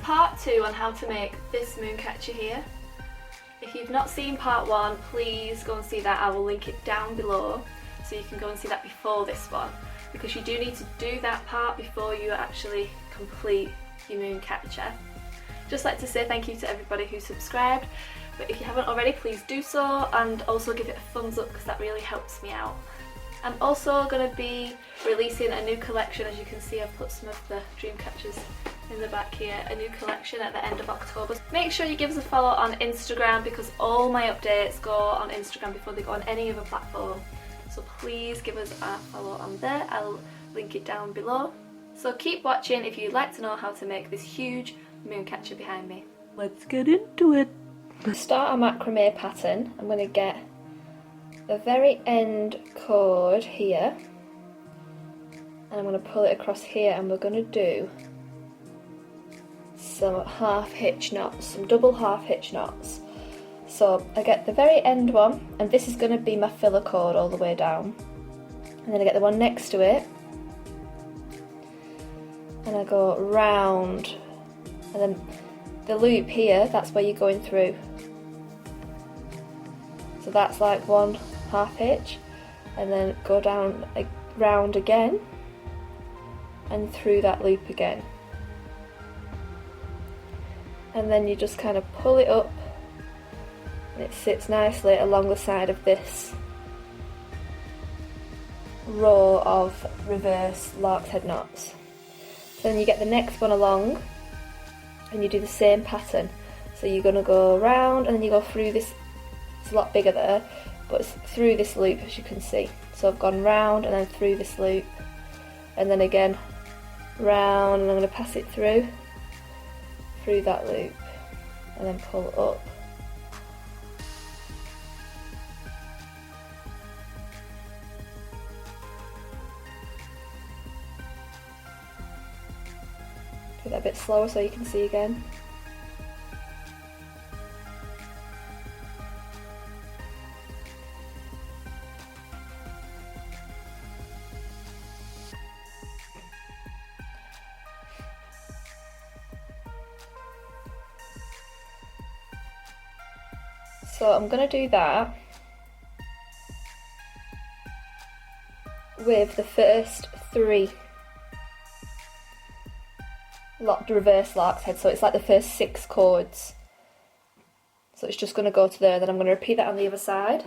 part 2 on how to make this moon catcher here. If you've not seen part 1, please go and see that. I will link it down below so you can go and see that before this one, because you do need to do that part before you actually complete your moon catcher. Just like to say thank you to everybody who subscribed, but if you haven't already, please do so, and also give it a thumbs up because that really helps me out. I'm also going to be releasing a new collection. As you can see, I've put some of the dreamcatchers in the back here, a new collection at the end of October. Make sure you give us a follow on Instagram, because all my updates go on Instagram before they go on any other platform. So please give us a follow on there. I'll link it down below. So keep watching if you'd like to know how to make this huge moon catcher behind me. Let's get into it. To start a macrame pattern, I'm going to get the very end cord here, and I'm going to pull it across here, and we're going to do some half hitch knots, some double half hitch knots. So I get the very end one, and this is going to be my filler cord all the way down, and then I get the one next to it, and I go round, and then the loop here, that's where you're going through. So that's like one half hitch, and then go down round again and through that loop again. And then you just kind of pull it up, and it sits nicely along the side of this row of reverse lark's head knots. So then you get the next one along, and you do the same pattern. So you're going to go around, and then you go through this. It's a lot bigger there, but it's through this loop, as you can see. So I've gone round and then through this loop, and then again round, and I'm going to pass it through that loop, and then pull up. Do that a bit slower so you can see again. So I'm going to do that with the first 3 reverse lark's head, so it's like the first 6 cords. So it's just going to go to there, and then I'm going to repeat that on the other side.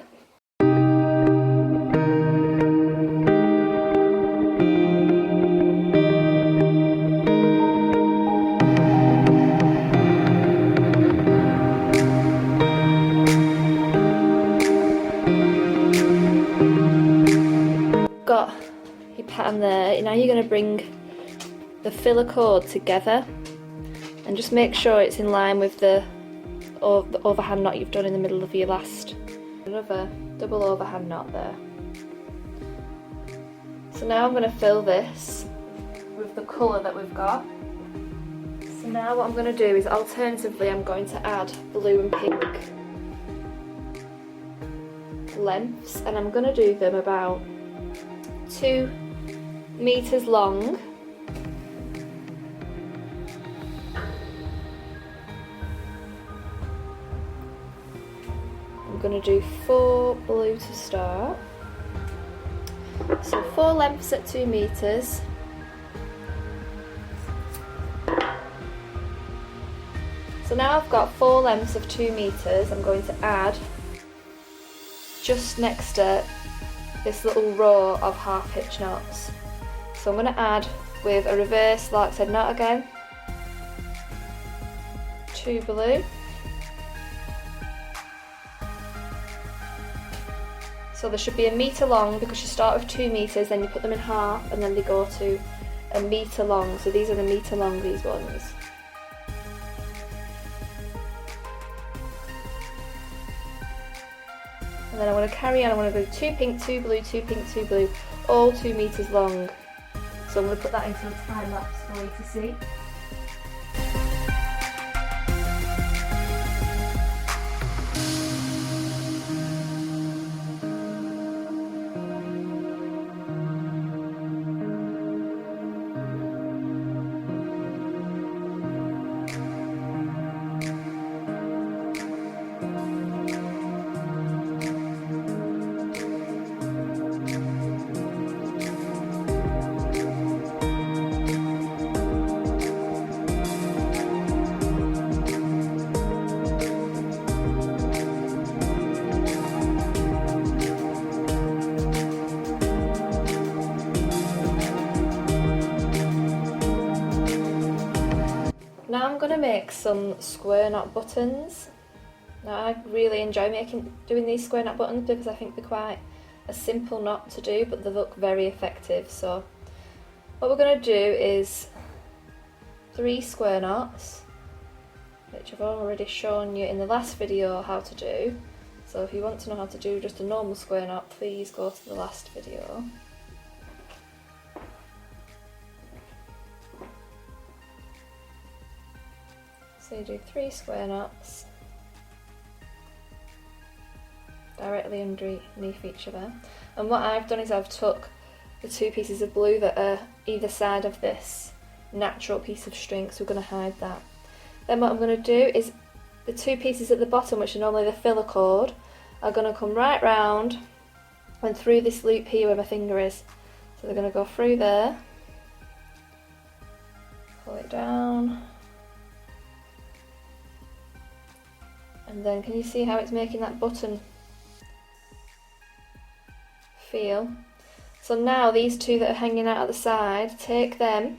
Got your pattern there. Now you're going to bring the filler cord together, and just make sure it's in line with the overhand knot you've done in the middle of your last. Another double overhand knot there. So now I'm going to fill this with the colour that we've got. So now what I'm going to do is, alternatively, I'm going to add blue and pink lengths, and I'm going to do them about 2 meters long. I'm going to do 4 blue to start. So 4 lengths at 2 meters. So now I've got 4 lengths of 2 meters. I'm going to add just next to this little row of half hitch knots. So I'm going to add with a reverse lark's head knot again, 2 blue, so there should be 1 meter long, because you start with 2 meters, then you put them in half, and then they go to 1 meter long. So these are 1 meter long, these ones. And then I'm going to carry on. I'm going to go 2 pink, 2 blue, 2 pink, 2 blue, all 2 meters long. So I'm going to put that into a time lapse for you to see. Now I'm going to make some square knot buttons. Now I really enjoy doing these square knot buttons because I think they're quite a simple knot to do, but they look very effective. So what we're going to do is 3 square knots, which I've already shown you in the last video how to do. So if you want to know how to do just a normal square knot, please go to the last video. So you do 3 square knots directly underneath each other. And what I've done is I've took the 2 pieces of blue that are either side of this natural piece of string, so we're going to hide that. Then what I'm going to do is the 2 pieces at the bottom, which are normally the filler cord, are going to come right round and through this loop here where my finger is. So they're going to go through there, pull it down, and then can you see how it's making that button feel? So now these 2 that are hanging out at the side, take them,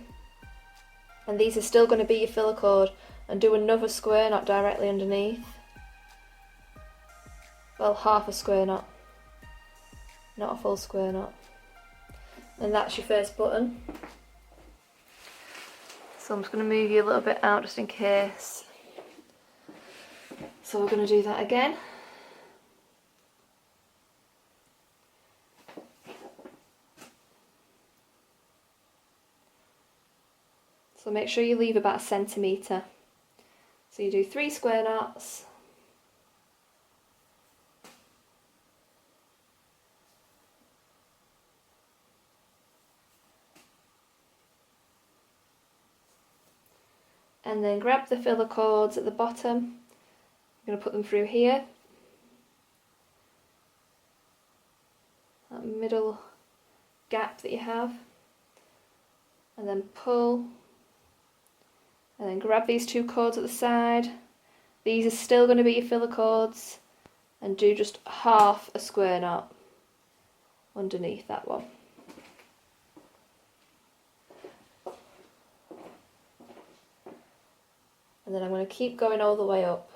and these are still going to be your filler cord, and do another square knot directly underneath. Well, half a square knot, not a full square knot. And that's your first button. So I'm just going to move you a little bit out just in case. So we're going to do that again. So make sure you leave about 1 centimetre. So you do 3 square knots. And then grab the filler cords at the bottom. I'm going to put them through here. That middle gap that you have. And then pull. And then grab these 2 cords at the side. These are still going to be your filler cords. And do just half a square knot underneath that one. And then I'm going to keep going all the way up.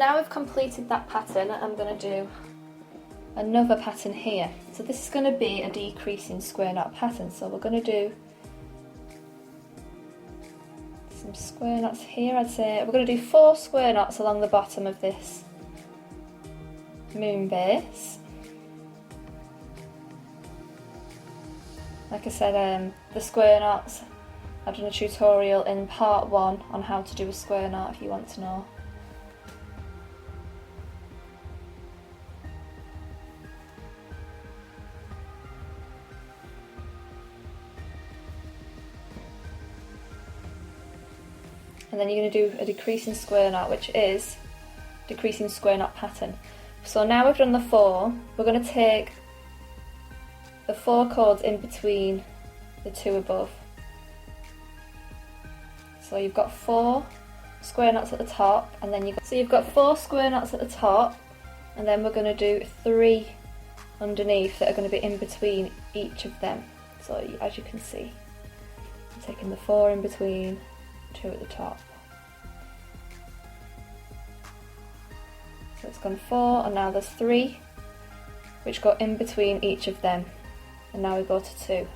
now we've completed that pattern, I'm going to do another pattern here. So this is going to be a decreasing square knot pattern. So we're going to do some square knots here. I'd say we're going to do 4 square knots along the bottom of this moon base. Like I said, the square knots, I've done a tutorial in part 1 on how to do a square knot if you want to know. And then you're going to do a decreasing square knot, which is decreasing square knot pattern. So now we've done the 4, we're going to take the 4 cords in between the 2 above. So you've got 4 square knots at the top, and then you've got 4 square knots at the top, and then we're going to do 3 underneath that are going to be in between each of them. So as you can see, I'm taking the 4 in between, 2 at the top. So it's gone 4, and now there's 3 which go in between each of them, and now we go to 2.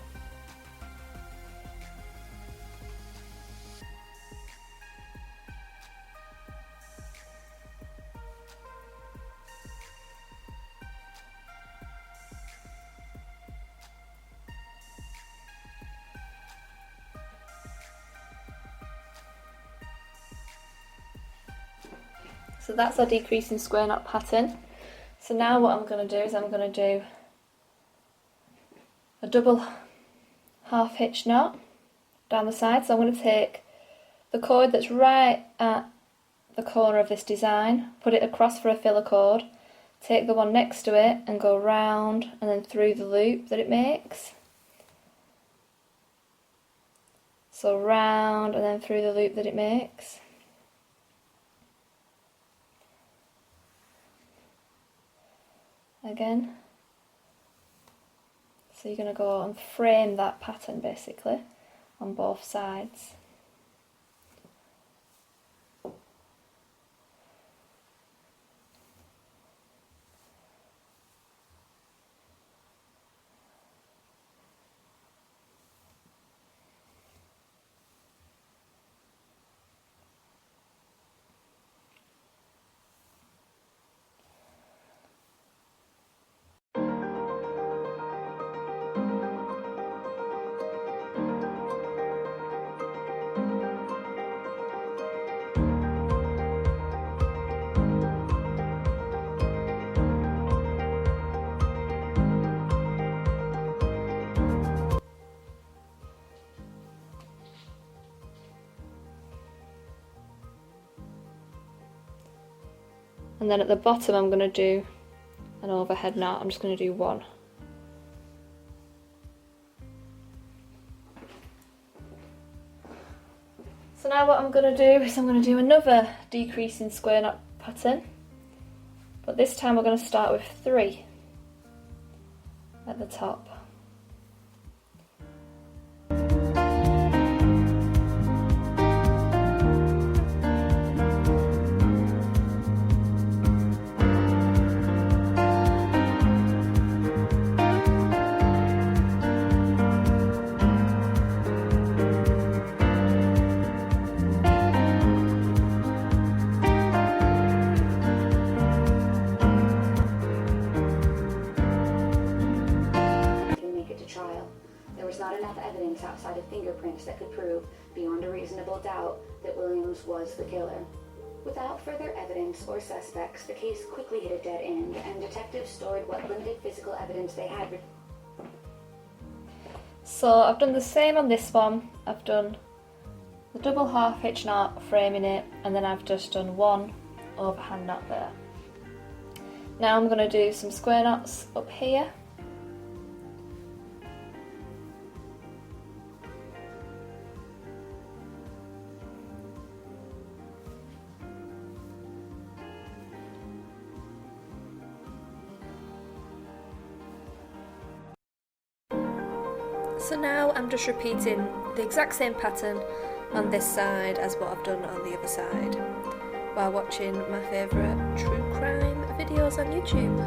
So that's our decreasing square knot pattern. So now what I'm going to do is I'm going to do a double half hitch knot down the side. So I'm going to take the cord that's right at the corner of this design, put it across for a filler cord, take the one next to it and go round and then through the loop that it makes. So round and then through the loop that it makes. Again. So you're going to go and frame that pattern basically on both sides. And then at the bottom I'm going to do an overhead knot. I'm just going to do 1. So now what I'm going to do is I'm going to do another decreasing square knot pattern, but this time we're going to start with 3 at the top. Outside of fingerprints that could prove, beyond a reasonable doubt, that Williams was the killer. Without further evidence or suspects, the case quickly hit a dead end, and detectives stored what limited physical evidence they had. So I've done the same on this one. I've done the double half hitch knot, framing it, and then I've just done 1 overhand knot there. Now I'm going to do some square knots up here. So now I'm just repeating the exact same pattern on this side as what I've done on the other side, while watching my favourite true crime videos on YouTube.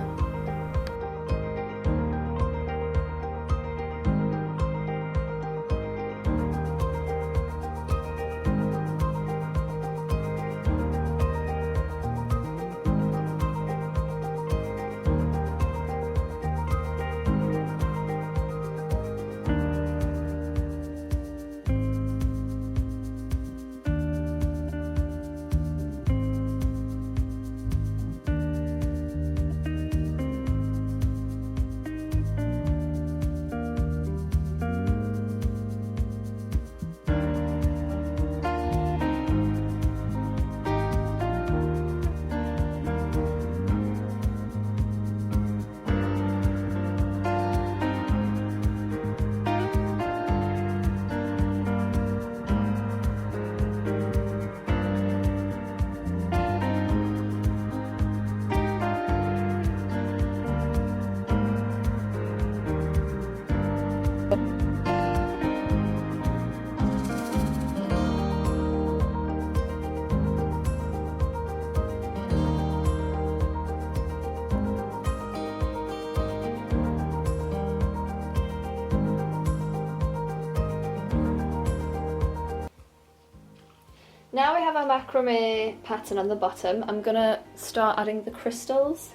Now we have our macrame pattern on the bottom, I'm going to start adding the crystals.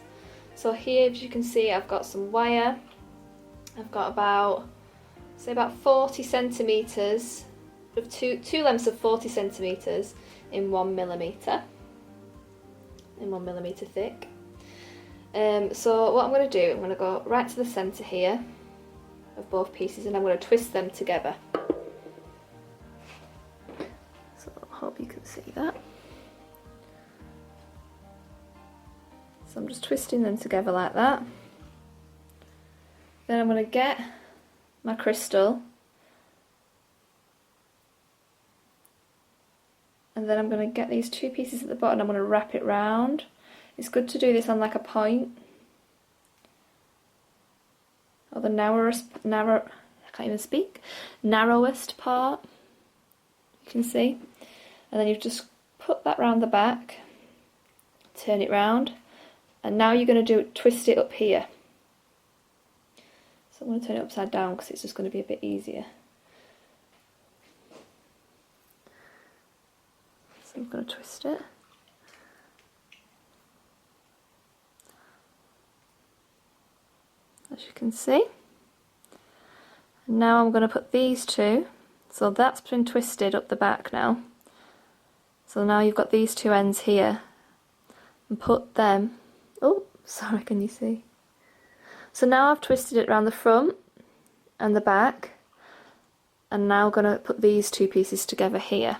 So here, as you can see, I've got some wire. I've got about 40 centimetres, of two lengths of 40 centimetres in 1mm, thick. So what I'm going to do, I'm going to go right to the centre here of both pieces, and I'm going to twist them together. So I hope you can see that. So I'm just twisting them together like that. Then I'm going to get my crystal, and then I'm going to get these two pieces at the bottom, I'm going to wrap it round. It's good to do this on like a point, or the narrowest part, you can see. And then you just put that round the back, turn it round, and now you're going to twist it up here. So I'm going to turn it upside down because it's just going to be a bit easier. So I'm going to twist it. As you can see. And now I'm going to put these two. So that's been twisted up the back now. So now you've got these two ends here. And put them... Oh, sorry, can you see? So now I've twisted it around the front and the back, and now I'm going to put these two pieces together here,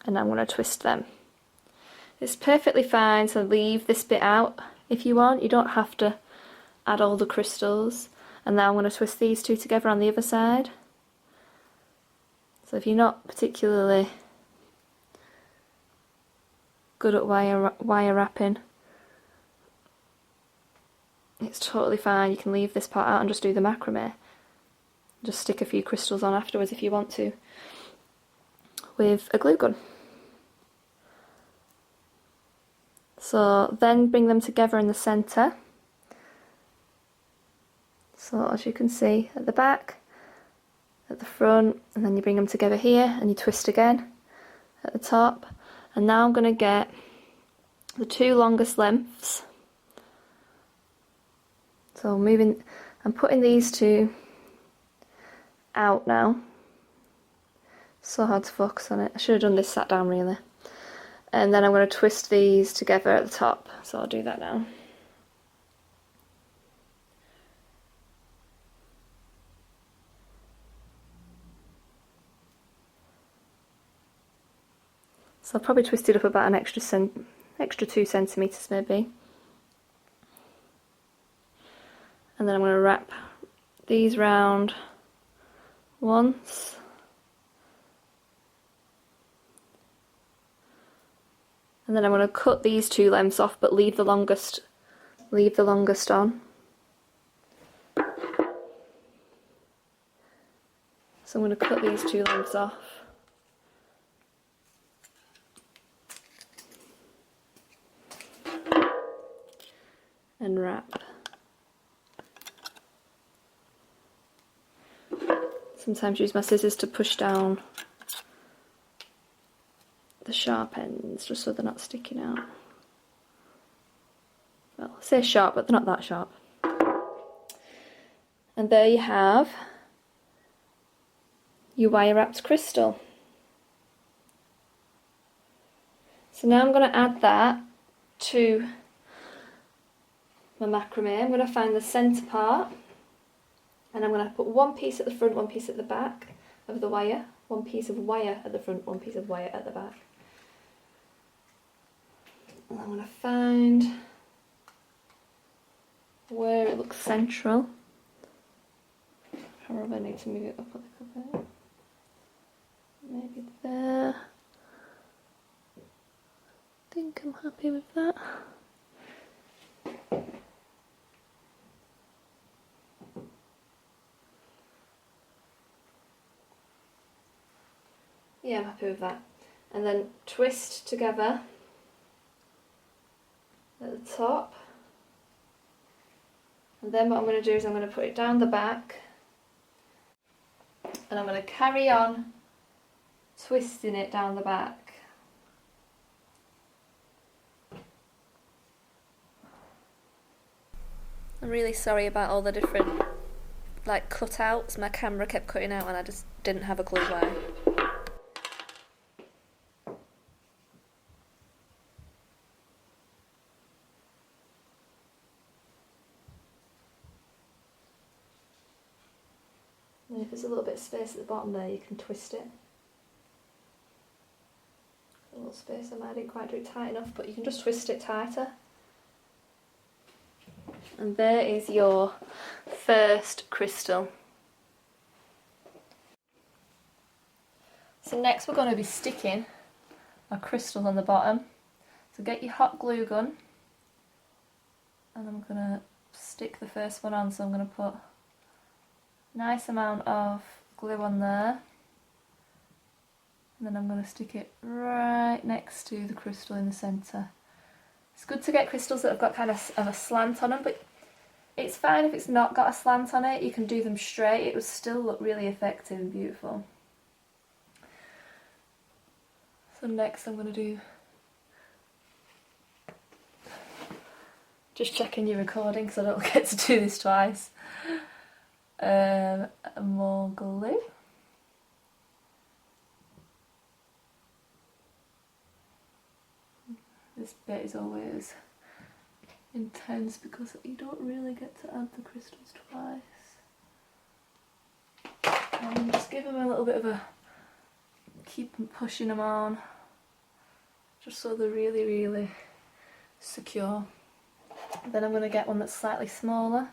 and I'm going to twist them. It's perfectly fine to leave this bit out if you want, you don't have to add all the crystals. And now I'm going to twist these two together on the other side. So if you're not particularly good at wire wrapping, it's totally fine. You can leave this part out and just do the macrame. Just stick a few crystals on afterwards if you want to, with a glue gun. So then bring them together in the centre. So as you can see, at the back, at the front, and then you bring them together here and you twist again at the top. And now I'm going to get the two longest lengths. So I'm putting these two out now. So hard to focus on it. I should have done this sat down really. And then I'm going to twist these together at the top. So I'll do that now. So I'll probably twist it up about an extra 2 centimetres maybe. And then I'm going to wrap these round once. And then I'm going to cut these two lengths off, but leave the longest on. So I'm going to cut these two lengths off. And wrap. Sometimes use my scissors to push down the sharp ends just so they're not sticking out. Well, I say sharp, but they're not that sharp. And there you have your wire wrapped crystal. So now I'm going to add that to my macrame. I'm going to find the centre part, and I'm going to put one piece at the front, one piece at the back of the wire, one piece of wire at the front, one piece of wire at the back. And I'm going to find where it looks central. However, I need to move it up a little bit. Maybe there. I think I'm happy with that. Yeah, I'm happy with that. And then twist together at the top. And then what I'm going to do is I'm going to put it down the back. And I'm going to carry on twisting it down the back. I'm really sorry about all the different like cutouts my camera kept cutting out, and I just didn't have a clue why. And if there's a little bit of space at the bottom there, you can twist it. A little space, I didn't quite do it tight enough, but you can just twist it tighter. And there is your first crystal. So next we're going to be sticking our crystal on the bottom. So get your hot glue gun, and I'm going to stick the first one on. So I'm going to put a nice amount of glue on there, and then I'm going to stick it right next to the crystal in the centre. It's good to get crystals that have got kind of a slant on them, but it's fine if it's not got a slant on it. You can do them straight, it will still look really effective and beautiful. So next I'm going to do, just checking your recording because I don't get to do this twice, more glue. This bit is always intense because you don't really get to add the crystals twice. And just give them a little bit of a, keep pushing them on, just so they're really, really secure. Then I'm going to get one that's slightly smaller.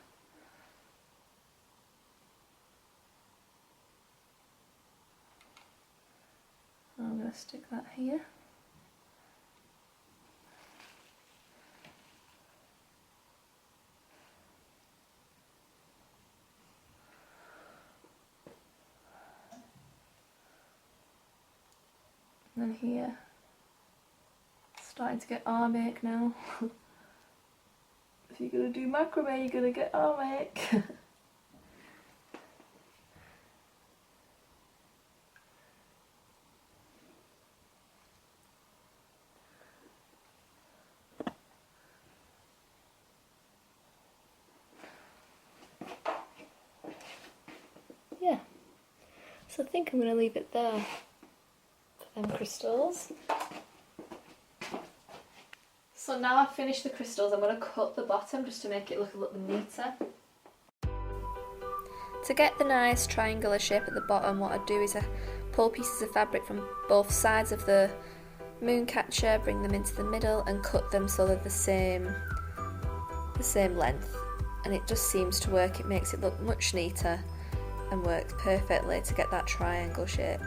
I'm going to stick that here. And then here, starting to get arm ache now. If you're going to do macrame, you're going to get arm ache. Yeah, so I think I'm going to leave it there. Crystals. So now I've finished the crystals, I'm going to cut the bottom just to make it look a little neater. To get the nice triangular shape at the bottom, what I do is I pull pieces of fabric from both sides of the moon catcher, bring them into the middle and cut them so they're the same length, and it just seems to work. It makes it look much neater and works perfectly to get that triangle shape.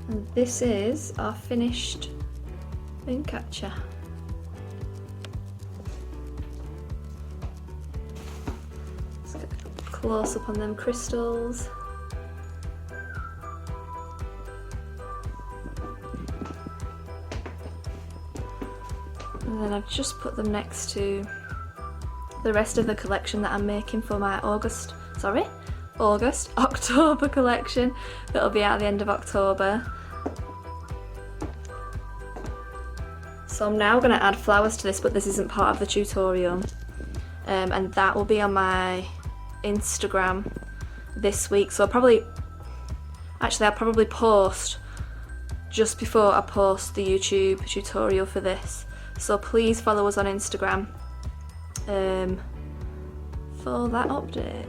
And this is our finished moon catcher. Let's get a close up on them crystals. And then I've just put them next to the rest of the collection that I'm making for my October collection that'll be out at the end of October. So I'm now going to add flowers to this, but this isn't part of the tutorial, and that will be on my Instagram this week. So I'll probably post just before I post the YouTube tutorial for this. So please follow us on Instagram for that update.